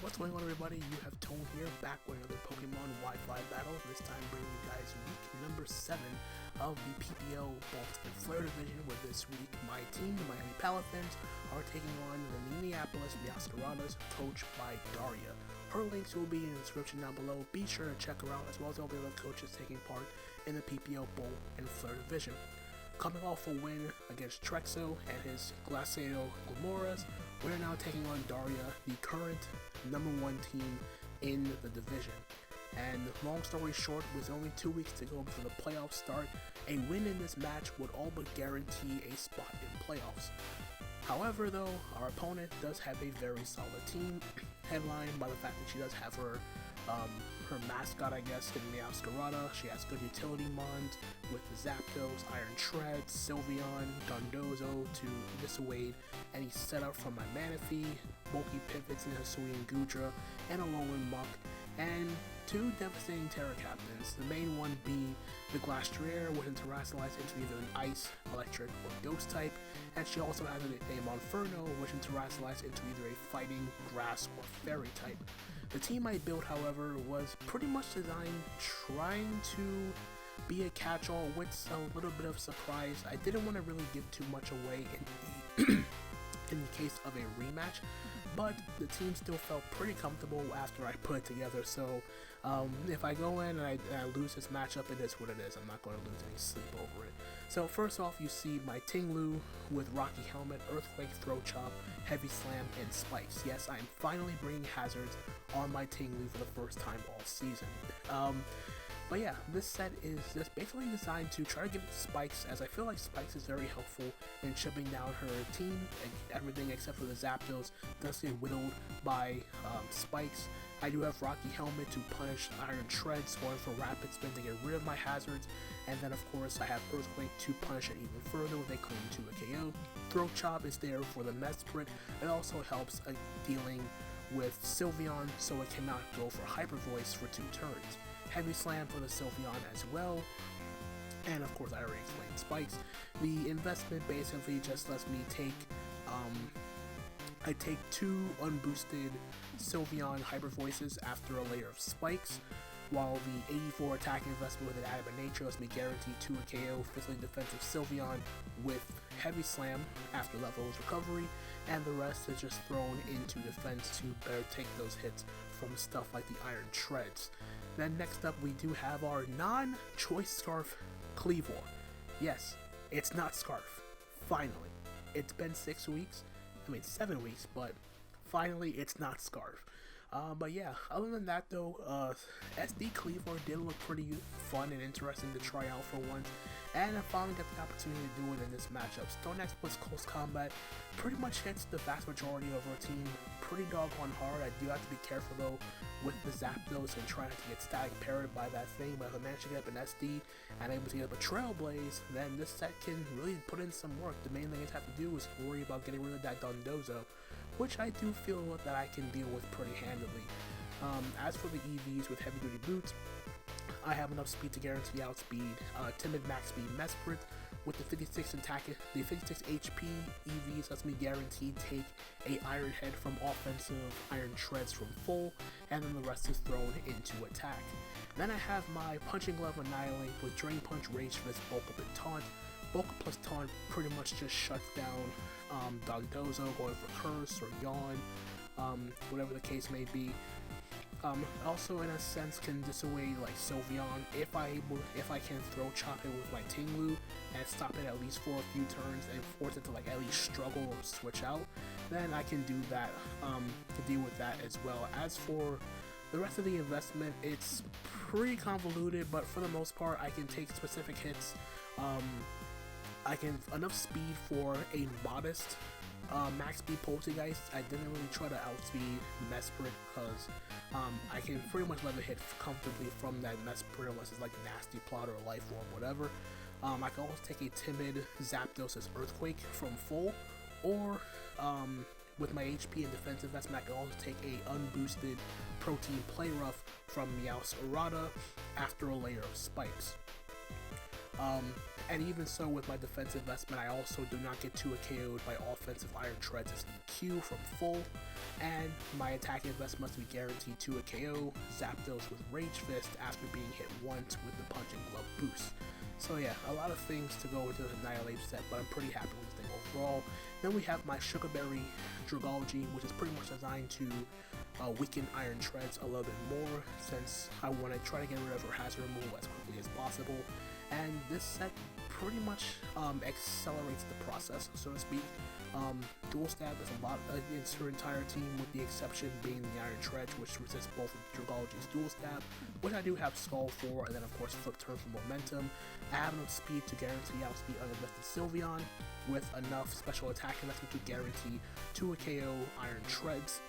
What's going on, everybody? You have Tone here, back with another Pokemon Wi-Fi battle, this time bringing you guys week number 7 of the PPL Bolt Flare Division, where this week my team, the Miami Palafins, are taking on the Minneapolis Meowscaradas, coached by Darya. Her links will be in the description down below. Be sure to check her out, as well as all the other coaches taking part in the PPL Bolt and Flare Division. Coming off a win against Trexo and his Glaceado Glamoras, we're now taking on Darya, the current #1 team in the division. And long story short, with only 2 weeks to go before the playoffs start, a win in this match would all but guarantee a spot in playoffs. However, though, our opponent does have a very solid team, headlined by the fact that she does have her mascot, I guess, in Meowscarada. She has good utility mons with the Zapdos, Iron Tread, Sylveon, Dondozo to dissuade any setup from my Manaphy, bulky pivots in Hisui and Gudra, and a Alolan Muck, and 2 devastating Terra Captains, the main one being the Glastrier, which can terrestrialize into either an Ice, Electric, or Ghost type, and she also has a Monferno, which can terrestrialize into either a Fighting, Grass, or Fairy type. The team I built, however, was pretty much designed trying to be a catch-all with a little bit of surprise. I didn't want to really give too much away in the case of a rematch, but the team still felt pretty comfortable after I put it together. So if I go in and I lose this matchup, it is what it is. I'm not going to lose any sleep over it. So first off, you see my ting-lu with Rocky Helmet, Earthquake, Throat Chop, Heavy Slam, and Spikes. Yes, I'm finally bringing hazards on my ting-lu for the first time all season. But yeah, this set is just basically designed to try to give it Spikes, as I feel like Spikes is very helpful in chipping down her team. Everything except for the Zapdos does get whittled by Spikes. I do have Rocky Helmet to punish Iron Tread, scoring for Rapid Spin to get rid of my hazards, and then of course I have Earthquake to punish it even further with a clean to a KO. Throat Chop is there for the Mesprit. It also helps dealing with Sylveon, so it cannot go for Hyper Voice for 2 turns. Heavy Slam for the Sylveon as well, and of course I already explained Spikes. The investment basically just lets me take I take 2 unboosted Sylveon Hyper Voices after a layer of Spikes, while the 84 attack investment with an Adamant Nature lets me guarantee 2 a KO physically defensive Sylveon with Heavy Slam after Leftovers Recovery, and the rest is just thrown into defense to better take those hits from stuff like the Iron Treads. Then next up we do have our non-choice Scarf, Kleavor. Yes, it's not Scarf. Finally. It's been 7 weeks, but finally it's not Scarf. But yeah, other than that though, SD Kleavor did look pretty fun and interesting to try out for once, and I finally got the opportunity to do it in this matchup. Stone Exploit's close combat pretty much hits the vast majority of our team pretty doggone hard. I do have to be careful though with the Zapdos and trying not to get static parried by that thing, but if I manage to get up an SD and able to get up a Trailblaze, then this set can really put in some work. The main thing I have to do is worry about getting rid of that Dondozo, which I do feel that I can deal with pretty handily. As for the EVs with heavy duty boots, I have enough speed to guarantee outspeed Timid Max Speed Mesprit. With the 56 HP EVs lets me guarantee take a Iron Head from offensive, Iron Treads from full, and then the rest is thrown into attack. Then I have my Punching Glove Annihilate with Drain Punch, Rage Fist, Bulk Up, and Taunt. Bulk Up plus Taunt pretty much just shuts down Dondozo, going for Curse or Yawn, whatever the case may be. Also in a sense can dissuade like Sylveon if I can throw chop it with my ting-lu and stop it at least for a few turns and force it to like at least struggle or switch out, then I can do that to deal with that as well. As for the rest of the investment, it's pretty convoluted, but for the most part I can take specific hits. I can enough speed for a modest max speed Poltergeist. I didn't really try to outspeed Mesprit because I can pretty much let it hit comfortably from that Mesprit unless it's like Nasty Plot or Life Orb, whatever. I can also take a timid Zapdos as Earthquake from full, or with my HP and defense investment I can also take a unboosted Protein Play Rough from Meowscarada after a layer of Spikes. And even so, with my defensive investment, I also do not get 2 KO'd by offensive Iron Treads as EQ from full, and my attacking investment must be guaranteed 2 KO, Zapdos with Rage Fist after being hit once with the Punching Glove boost. So yeah, a lot of things to go into the Annihilate set, but I'm pretty happy with this thing overall. Then we have my Sugarberry Dragology, which is pretty much designed to weaken Iron Treads a little bit more, since I want to try to get rid of her hazard removal as quickly as possible. And this set pretty much accelerates the process, so to speak. Dual Stab is a lot against her entire team, with the exception being the Iron Tread, which resists both of Dragology's Dual Stab, which I do have Skull for, and then of course Flip Turn for momentum. I have enough speed to guarantee outspeed uninvested Sylveon, with enough special attack investment to guarantee 2 KO Iron Treads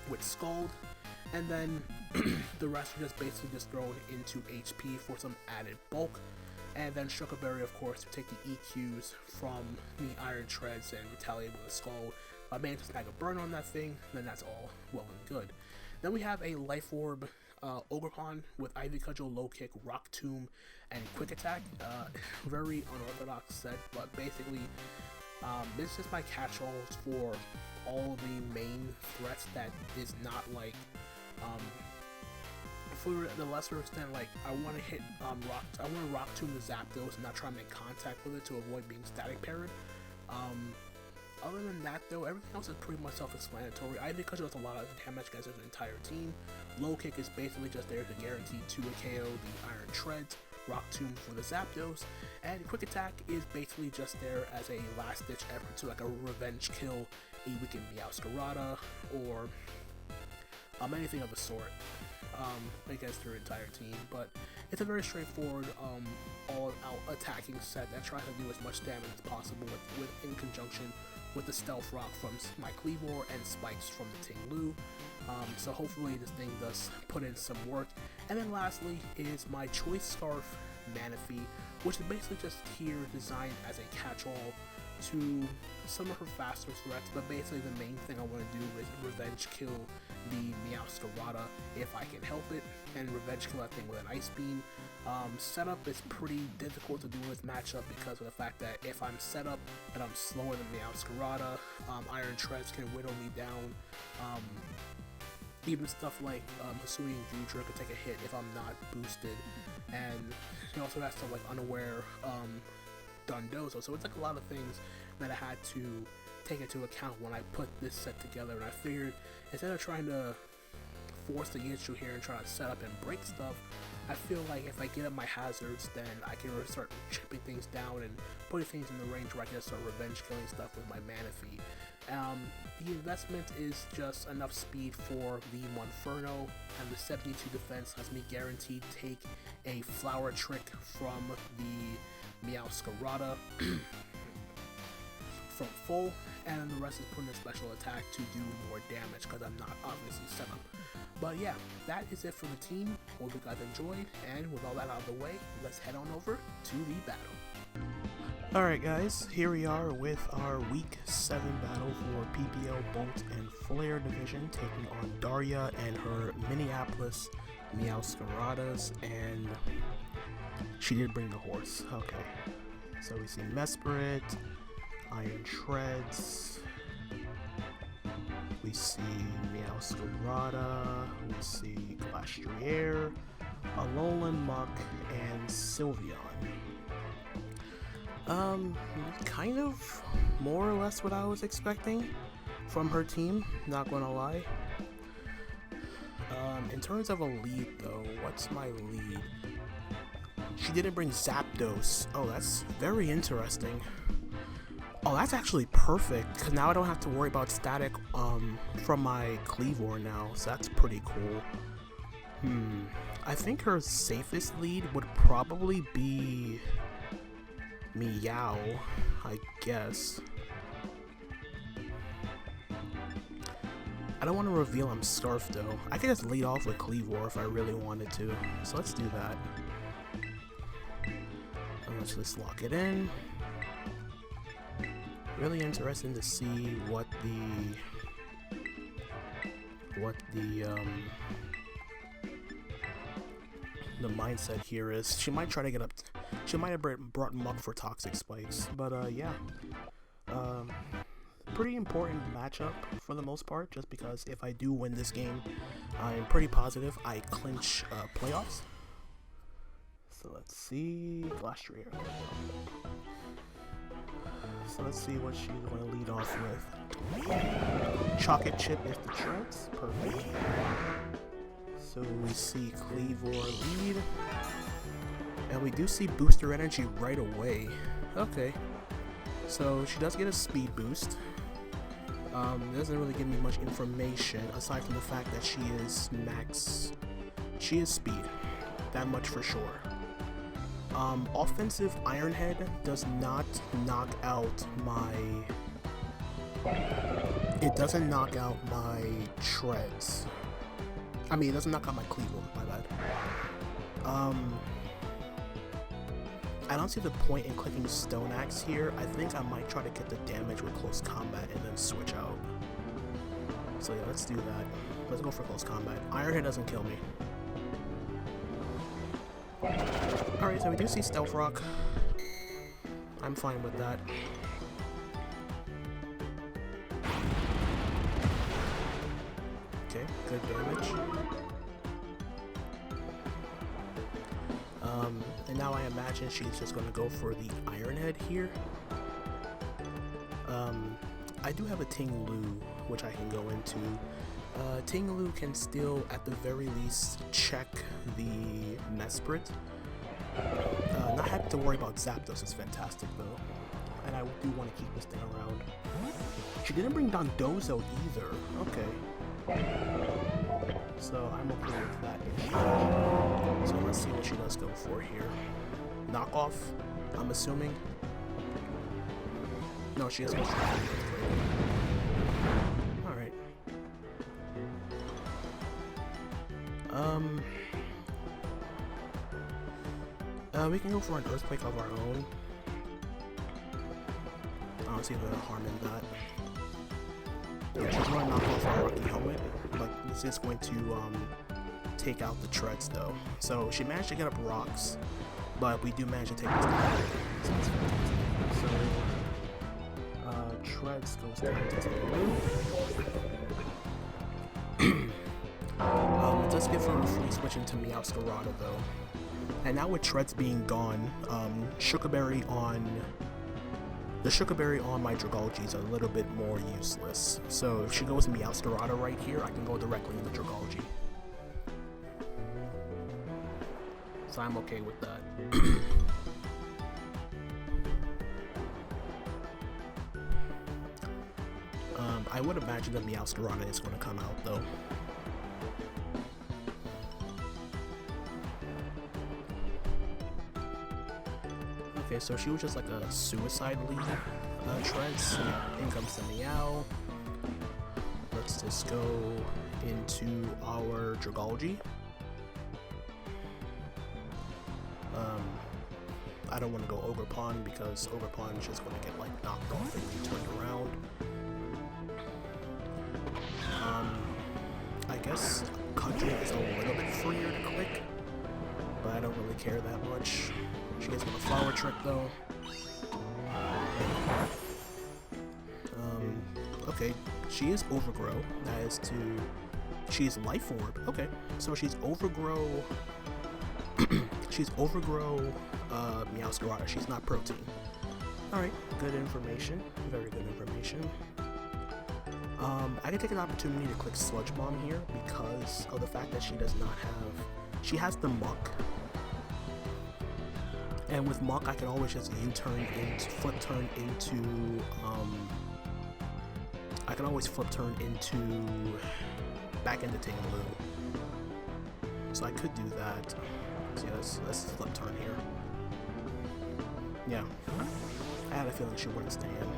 with Scald, and then the rest are just basically just thrown into HP for some added bulk. And then Sugarberry, of course, to take the EQs from the Iron Treads and retaliate with a Skull. If I manage to snag a burn on that thing, then that's all well and good. Then we have a Life Orb Ogerpon with Ivy Cudgel, Low Kick, Rock Tomb, and Quick Attack. Very unorthodox set, but basically this is just my catch-alls for all the main threats that is not like for the lesser extent, like I want to hit I want to Rock Tomb the Zapdos and not try to make contact with it to avoid being static parried. Other than that though, everything else is pretty much self-explanatory. Ivy Cudgel does a lot of damage against the entire team. Low Kick is basically just there to guarantee 2 KO the Iron Treads, Rock Tomb for the Zapdos, and Quick Attack is basically just there as a last-ditch effort to like a revenge kill a weakened Meowscarada or anything of the sort against her entire team. But it's a very straightforward all-out attacking set that tries to do as much damage as possible with in conjunction with the Stealth Rock from my Kleavor and Spikes from the ting-lu. So hopefully this thing does put in some work. And then lastly is my Choice Scarf Manaphy, which is basically just here designed as a catch-all to some of her faster threats, but basically the main thing I want to do is revenge kill the Meowscarada if I can help it, and revenge kill that thing with an Ice Beam. Setup is pretty difficult to do in this matchup because of the fact that if I'm set up and I'm slower than Meowscarada, Iron Treads can whittle me down. Even stuff like Hisui and Goodra could take a hit if I'm not boosted, and you also have stuff like Unaware Dondozo. So it's like a lot of things that I had to take into account when I put this set together, and I figured instead of trying to force the issue here and try to set up and break stuff, I feel like if I get up my hazards, then I can start chipping things down and putting things in the range where I can start revenge killing stuff with my Manaphy. The investment is just enough speed for the Monferno, and the 72 defense has me guaranteed take a Flower Trick from the Meowscarada from full, and the rest is putting a special attack to do more damage because I'm not obviously set up. But yeah, that is it for the team. Hope you guys enjoyed, and with all that out of the way, let's head on over to the battle. Alright guys, here we are with our Week 7 battle for PPL Bolt and Flare Division, taking on Darya and her Minneapolis Meowscaradas, and she did bring the horse. Okay, so we see Mesprit, Iron Treads, we see Meowscarada, we see Glastrier, Alolan Muck, and Sylveon. Kind of more or less what I was expecting from her team, not gonna lie. In terms of a lead though, what's my lead? She didn't bring Zapdos. Oh, that's very interesting. Oh, that's actually perfect, because now I don't have to worry about static from my Kleavor now, so that's pretty cool. I think her safest lead would probably be Meow, I guess. I don't want to reveal I'm Scarf though. I could just lead off with Kleavor if I really wanted to, so let's do that. And let's just lock it in. Really interesting to see what the mindset here is. She might try to get up She might have brought Muck for Toxic Spikes, but yeah. Pretty important matchup for the most part, just because if I do win this game, I'm pretty positive I clinch playoffs. So let's see, Glastrier. So let's see what she's going to lead off with. Chocolate Chip is the Treads, perfect. So we see Kleavor lead, and we do see Booster Energy right away. Okay, so she does get a speed boost. Doesn't really give me much information aside from the fact that she is speed, that much for sure. Offensive Iron Head does not knock out my, it doesn't knock out my Treads. I mean, it doesn't knock out my Kleavor, my bad. I don't see the point in clicking Stone Axe here. I think I might try to get the damage with close combat and then switch out. So yeah, let's do that. Let's go for close combat. Ironhead doesn't kill me. Alright, so we do see Stealth Rock. I'm fine with that. Okay, good damage. And now I imagine she's just going to go for the Iron Head here. I do have a Ting-lu, which I can go into. Ting-lu can still, at the very least, check the Mesprit. Not having to worry about Zapdos is fantastic, though. And I do want to keep this thing around. She didn't bring down Dozo either. Okay. So I'm okay with that issue. So let's see what she does go for here. Knockoff, I'm assuming. No, she has no strategy. Alright. We can go for an Earthquake of our own. I don't see the harm in that. Yeah, she's going to knock off our Rocky Helmet, but this is going to take out the Treads though. So she managed to get up rocks, but we do manage to take this down. So Treads goes down to Teal. It does give her a free switch into Meowscarada though. And now with Treads being gone, Sugarberry on my Dragalge is a little bit more useless. So if she goes Meowscarada right here, I can go directly into Dragalge. So I'm okay with that. I would imagine that Meowscarada is going to come out though. Okay, so she was just like a suicide lead. Treads. In comes the Meow. Let's just go into our Dragalge. I don't want to go Ogerpon because Ogerpon is just going to get like knocked off and be turned around. I guess Country is a little bit freer to click, but I don't really care that much. She gets with a Flower Trick though. Okay, she is Overgrow. That is to... She's Life Orb. Okay, so she's Overgrow... she's Overgrow Meowscarada. She's not Protein. Alright, good information. Very good information. I can take an opportunity to click Sludge Bomb here because of the fact that she does not have... She has the Muck. And with Muck, I can always just flip turn into, I can always flip turn into, back into ting-lu. So I could do that. So yeah, let's flip turn here. Yeah, I had a feeling she wouldn't stay in.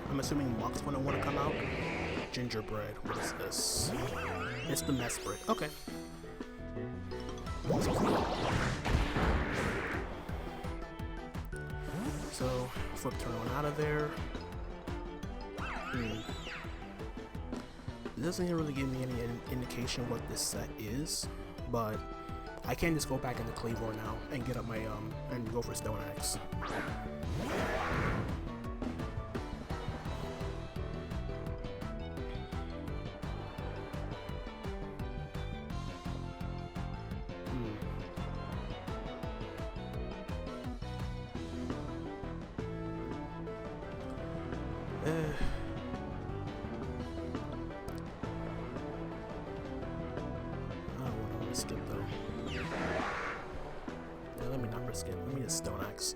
I'm assuming Muck's gonna want to come out. Gingerbread, what is this? It's the Mesprit, okay. So, flip turn one out of there. It doesn't really give me any indication what this set is, but I can't just go back into Kleavor now and get up my and go for Stone Axe. Risk it though. Yeah, let me not risk it. Let me just Stone Axe.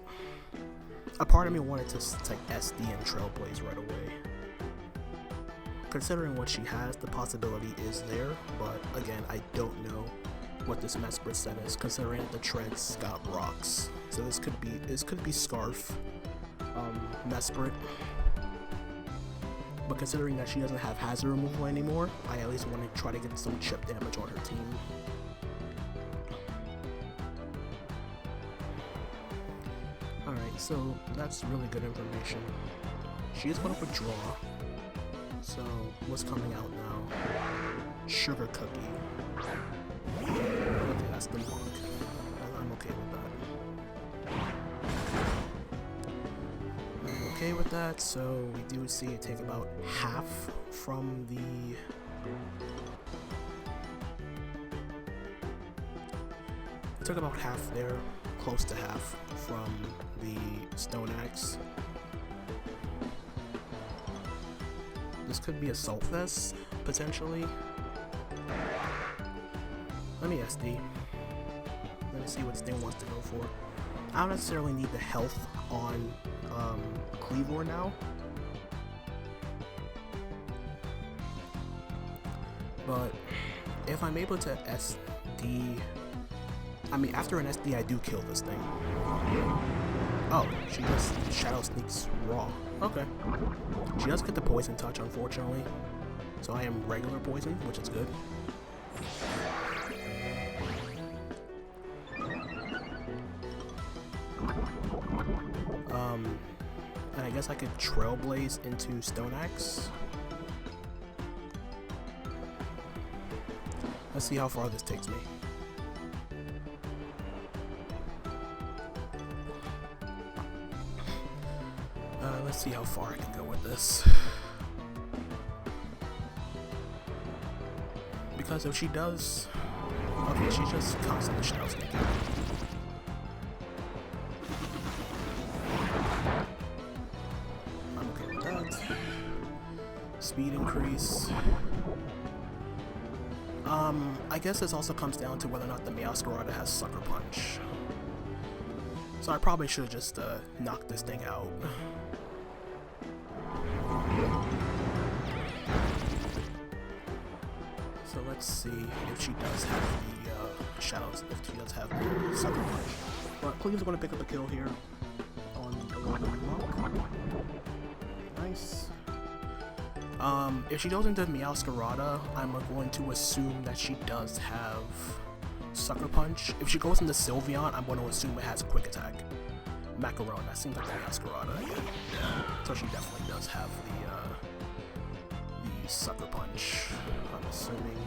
A part of me wanted to take SD and Trailblaze right away. Considering what she has, the possibility is there, but again, I don't know what this Mesprit set is, considering the treads got rocks. So this could be Scarf, Mesprit. But considering that she doesn't have hazard removal anymore, I at least want to try to get some chip damage on her team. Alright, so that's really good information. She is going to withdraw. So, what's coming out now? Sugar Cookie. Okay, that's the monk. I'm okay with that. I'm okay with that, so we do see it take about half from the... It took about half there, close to half from the Stone Axe. This could be Assault Vest, potentially. Let me SD. Let me see what Sting wants to go for. I don't necessarily need the health on Kleavor now. But if I'm able to SD... I mean, after an SD, I do kill this thing. Oh, she just Shadow Sneaks raw. Okay. She does get the Poison Touch, unfortunately. So I am regular poison, which is good. And I guess I could Trailblaze into Stone Axe. Let's see how far this takes me. Let's see how far I can go with this. Because if she does... Okay, she's just constantly Shadow Sneaking. I'm okay with that. Speed increase. I guess this also comes down to whether or not the Meowscarada has Sucker Punch. So I probably should have just knocked this thing out. So let's see if she does have the shadows, if she does have the Sucker Punch. But Kleavor's going to pick up a kill here on the Monk. Nice. If she goes into Meowscarada, I'm going to assume that she does have Sucker Punch. If she goes into Sylveon, I'm going to assume it has Quick Attack. Macaron, that seems like the Meowscarada. Yeah. So she definitely does have the Sucker Punch, I'm assuming.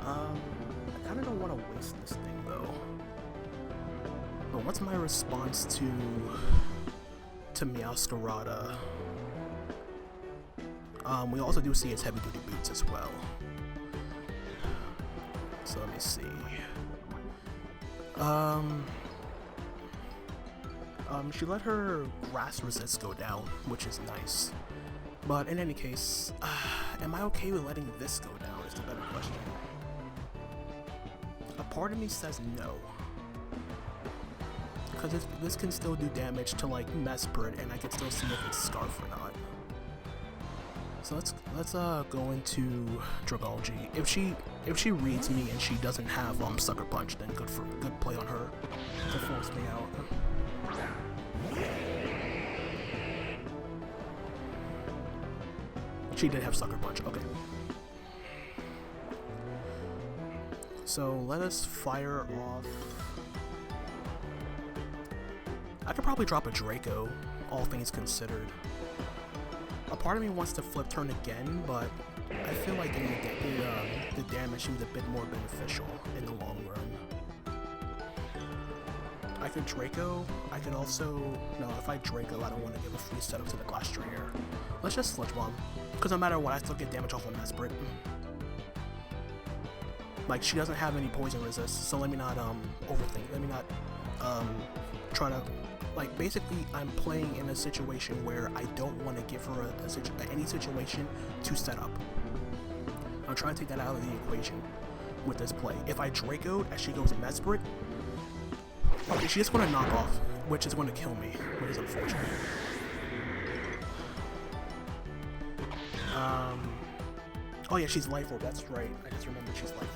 I kind of don't want to waste this thing though. But what's my response to Meowscarada? We also do see its heavy duty boots as well. So let me see. She let her grass resist go down, which is nice. But in any case, am I okay with letting this go down is the better question. A part of me says no. Because this can still do damage to like Mesprit, and I can still see if it's Scarf or not. So let's go into Dragalge. If she reads me and she doesn't have Sucker Punch, then good play on her to force me out. She did have Sucker Punch, okay. So let us fire off. I could probably drop a Draco, all things considered. A part of me wants to flip turn again, but I feel like the damage seems a bit more beneficial in the long run. I could Draco. I could also... No, if I Draco, I don't want to give a free setup to the Glastrier. Let's just Sludge Bomb. Because no matter what, I still get damage off of Mesprit. Like, she doesn't have any poison resist, so let me not overthink. Let me not try to... Like, basically, I'm playing in a situation where I don't want to give her any situation to set up. I'm trying to take that out of the equation with this play. If I Draco'd as she goes Mesprit, okay, she's just going to knock off, which is going to kill me, which is unfortunate. Oh yeah, she's Life Orb, that's right. I just remembered she's Life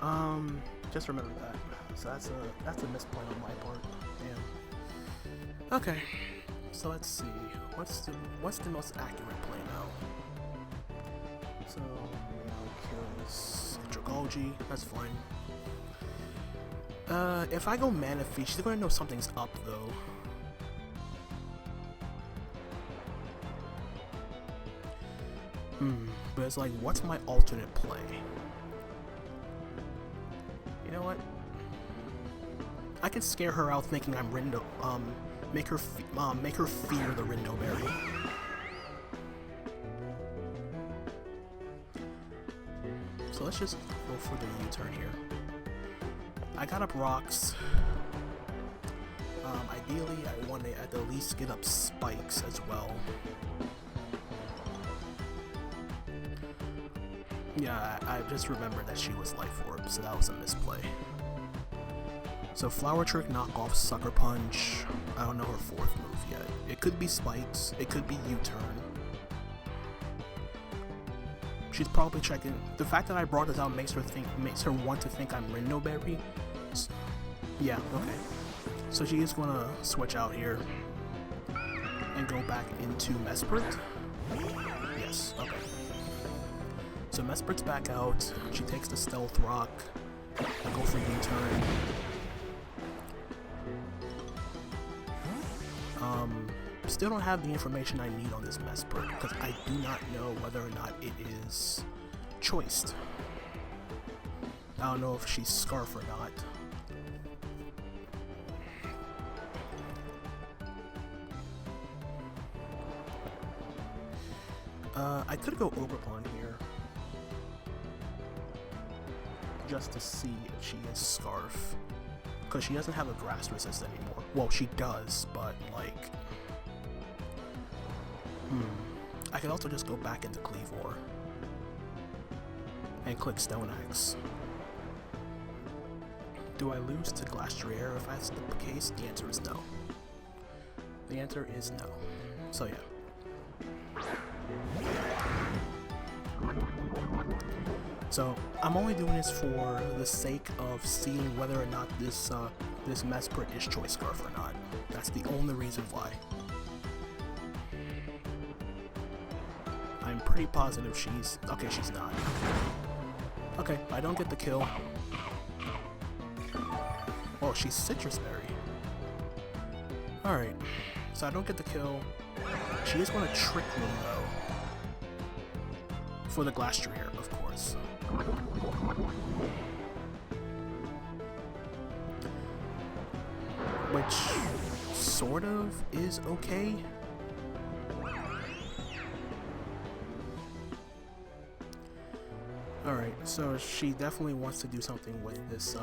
Orb. Just remember that. So that's a misplay on my part. Damn. Okay. So let's see. What's the most accurate play now? So kills Dragology, that's fine. If I go Mana Feast, she's gonna know something's up though. But it's like, what's my alternate play? You know what? I could scare her out thinking I'm Rindo, make her fear the Rindo Berry. So let's just go for the U-turn here. I got up rocks. Ideally, I want to at the least get up spikes as well. Yeah, I just remembered that she was Life Orb, so that was a misplay. So Flower Trick, Knock Off, Sucker Punch. I don't know her fourth move yet. It could be Spikes. It could be U-turn. She's probably checking. The fact that I brought this out makes her want to think I'm Rindo Berry. So, yeah, okay. So she is gonna switch out here and go back into Mesprit. Yes, okay. So Mesprit's back out. She takes the Stealth Rock. I go for U-turn. Still don't have the information I need on this Mesprit because I do not know whether or not it is choiced. I don't know if she's Scarf or not. I could go Ogerpon here just to see if she is Scarf, because she doesn't have a grass resist anymore. Well, she does, but like, I could also just go back into Kleavor and click Stone Axe. Do I lose to Glastrier if that's the case? The answer is no. The answer is no. So yeah. So I'm only doing this for the sake of seeing whether or not this this Mesprit is Choice Scarf or not. That's the only reason why. I'm pretty positive she's... Okay, she's not. Okay, I don't get the kill. Oh, she's Citrus Berry. Alright, so I don't get the kill. She is going to Trick Room though. For the Glastrier, of course. Which sort of is okay. Alright, so she definitely wants to do something with this,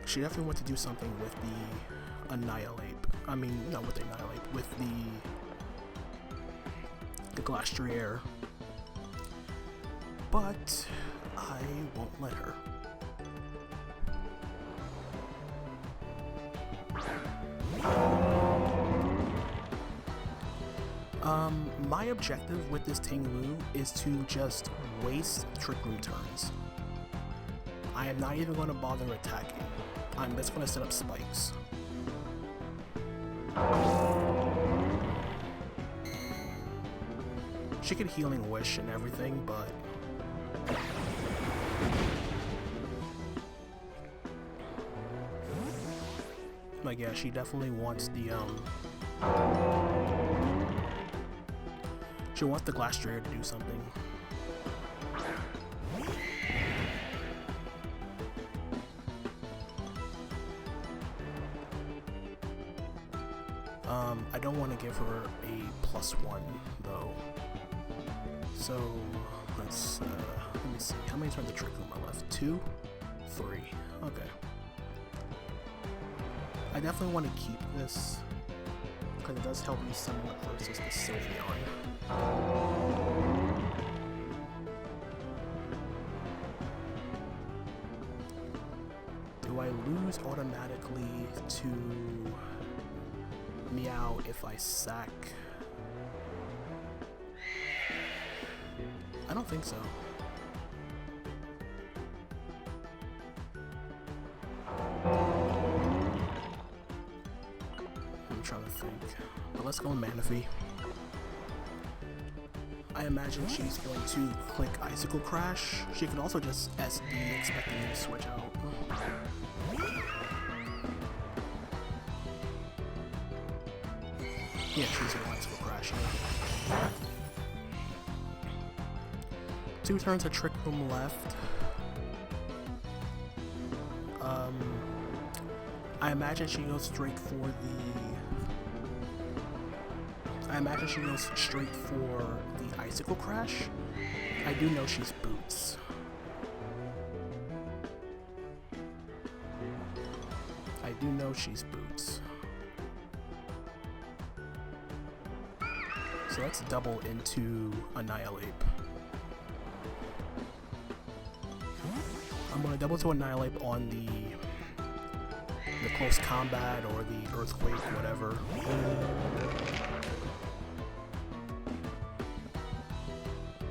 she definitely wants to do something with the Annihilate. I mean, not with the Annihilate, with the Glastrier. But I won't let her. My objective with this ting-lu is to just waste Trick Room turns. I am not even going to bother attacking. I'm just going to set up spikes. She could Healing Wish and everything, but... Like, yeah, she definitely wants the, She wants the Glastrier to do something. I don't want to give her a +1 though. So let's let me see. How many turns of Trick Room are left? 2? 3. Okay. I definitely want to keep this because it does help me somewhat versus the Sylveon. Do I lose automatically to Meow if I sack? I don't think so. I'm trying to think. But let's go Manaphy. I imagine she's going to click Icicle Crash. She could also just SD expecting me to switch out. Yeah, she's going to Icicle Crash here. 2 turns of Trick Room left. I imagine she goes straight for the Icicle Crash. I do know she's Boots. So let's double into Annihilate. I'm gonna double to Annihilate on the close combat or the Earthquake, whatever.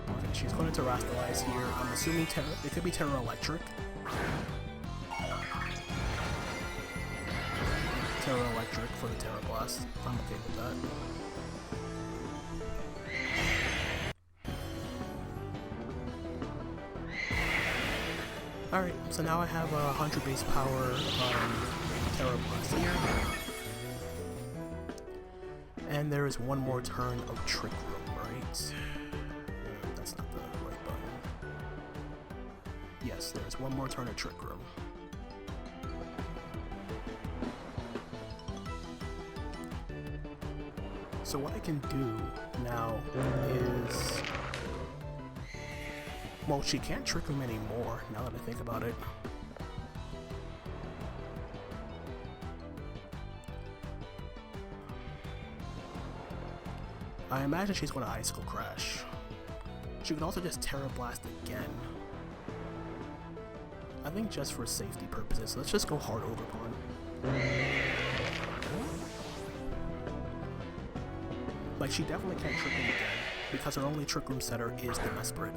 Okay, she's going to Terastallize here. I'm assuming it could be Terra Electric. Terra Electric for the Terra Blast. I'm okay with that. Alright, so now I have a 100 base power Terra Blast here. And there is one more turn of Trick Room, right? That's not the right button. Yes, there's one more turn of Trick Room. So what I can do now is... Well, she can't Trick Room anymore, now that I think about it. I imagine she's going to Icicle Crash. She could also just Terra Blast again. I think just for safety purposes, let's just go hard Overpon. Like, she definitely can't Trick Room again, because her only Trick Room setter is the Mesprit.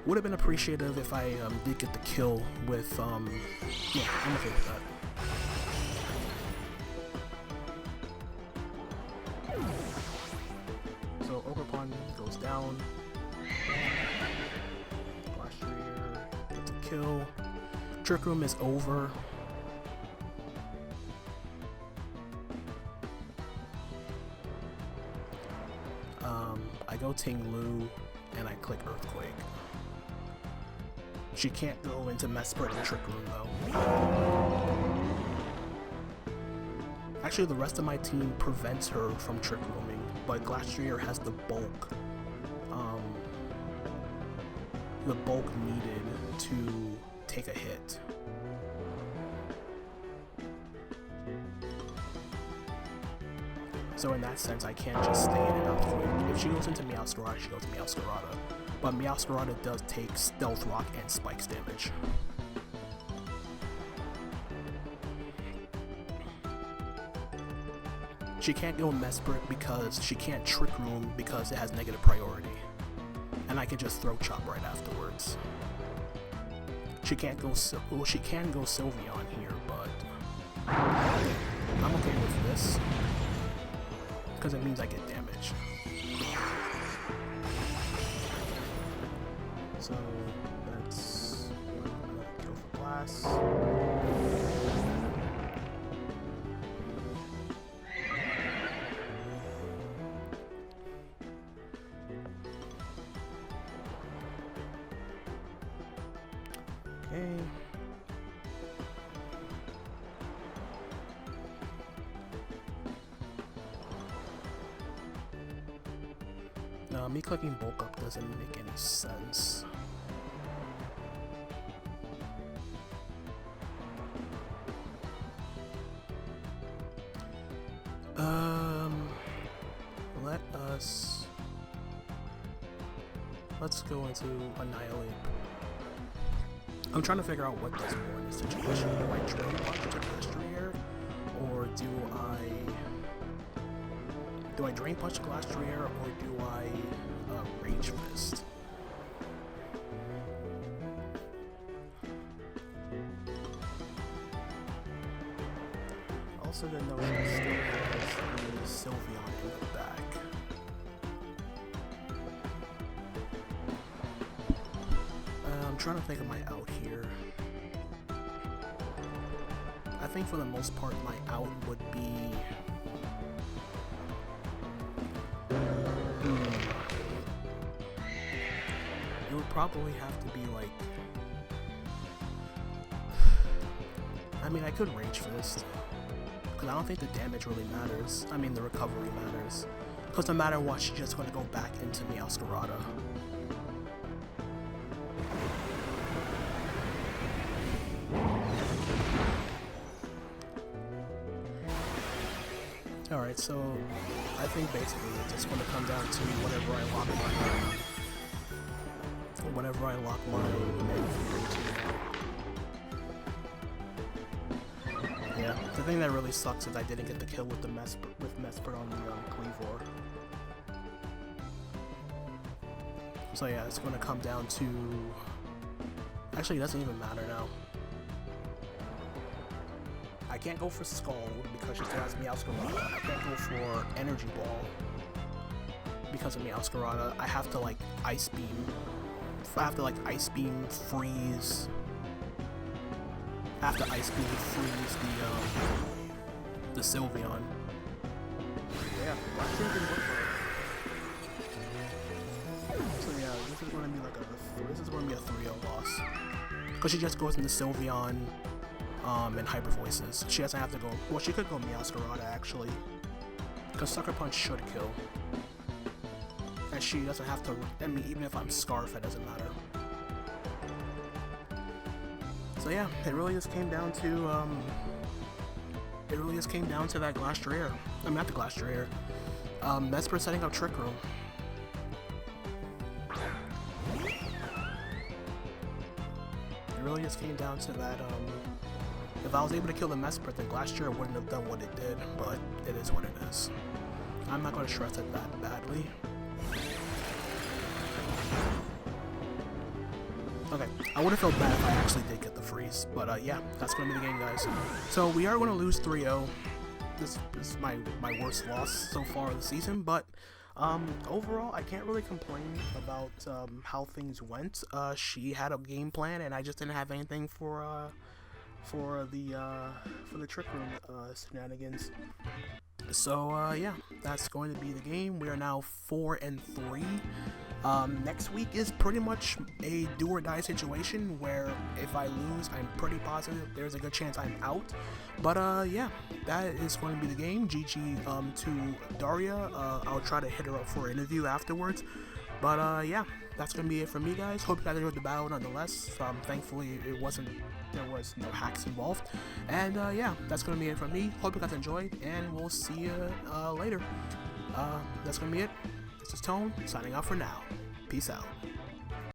Would have been appreciative if I did get the kill with, yeah, I'm okay with that. So Overpon goes down. Glastrier gets a kill. Trick Room is over. I go Ting-lu and I click Earthquake. She can't go into Mesprit and Trick Room though. Actually, the rest of my team prevents her from Trick Rooming, but Glastrier has the bulk. The bulk needed to take a hit. So in that sense, I can't just stay in an Earthquake. If she goes into Meowscarada, she goes to Meowscarada. But Meowscarada does take Stealth Rock and Spikes damage. She can't go Mesprit because she can't Trick Room because it has negative priority. And I can just Throat Chop right afterwards. She can't go, well, she can go Sylveon here, but I'm okay with this. Because it means I get damage. So that's go for Blast. Okay. No, me clicking bulk up doesn't make any sense. Let's go into Annihilate. I'm trying to figure out what does more in this situation. Do I Drain Punch to Glastrier, or do I Drain Punch Glastrier, or do I Rage Fist? Also, the notion still has the Sylveon in the back. I'm trying to think of my out here. I think for the most part my out would be it would probably have to be like, I mean, I could Rage Fist, because I don't think the damage really matters. I mean, the recovery matters, because no matter what, she's just going to go back into Meowscarada. Alright, so I think basically it's just going to come down to whenever I lock my yeah, the thing that really sucks is I didn't get the kill with the Mesprit on the Kleavor. So yeah, it's going to come down to, actually it doesn't even matter now. I can't go for Scald because she still has Meowscarada. I can't go for Energy Ball because of Meowscarada. I have to like Ice Beam. I have to like Ice Beam freeze. I have to Ice Beam freeze the Sylveon. Yeah, Black Dragon didn't work for it. So yeah, this is going to be like a 3-0 loss because she just goes into Sylveon. And Hyper Voices. She doesn't have to go. Well, she could go Meowscarada actually, because Sucker Punch should kill. And she doesn't have to. I mean, even if I'm Scarf, it doesn't matter. So yeah, it really just came down to that Glastrier. I mean, not the Glastrier. Mesprit setting up Trick Room. It really just came down to that. If I was able to kill the Mesprit, then Glastrier wouldn't have done what it did, but it is what it is. I'm not going to stress it that badly. Okay, I would have felt bad if I actually did get the freeze, but yeah, that's going to be the game, guys. So we are going to lose 3-0. This is my worst loss so far of the season, but overall, I can't really complain about how things went. She had a game plan, and I just didn't have anything for the Trick Room shenanigans. So yeah, that's going to be the game. We are now 4-3. Next week is pretty much a do or die situation where if I lose, I'm pretty positive there's a good chance I'm out. But yeah, that is going to be the game. GG to Darya. I'll try to hit her up for an interview afterwards. But yeah, that's going to be it from me, guys. Hope you guys enjoyed the battle nonetheless. Thankfully, there was no hacks involved. And yeah, that's going to be it from me. Hope you guys enjoyed, and we'll see you later. That's going to be it. This is Tone, signing off for now. Peace out.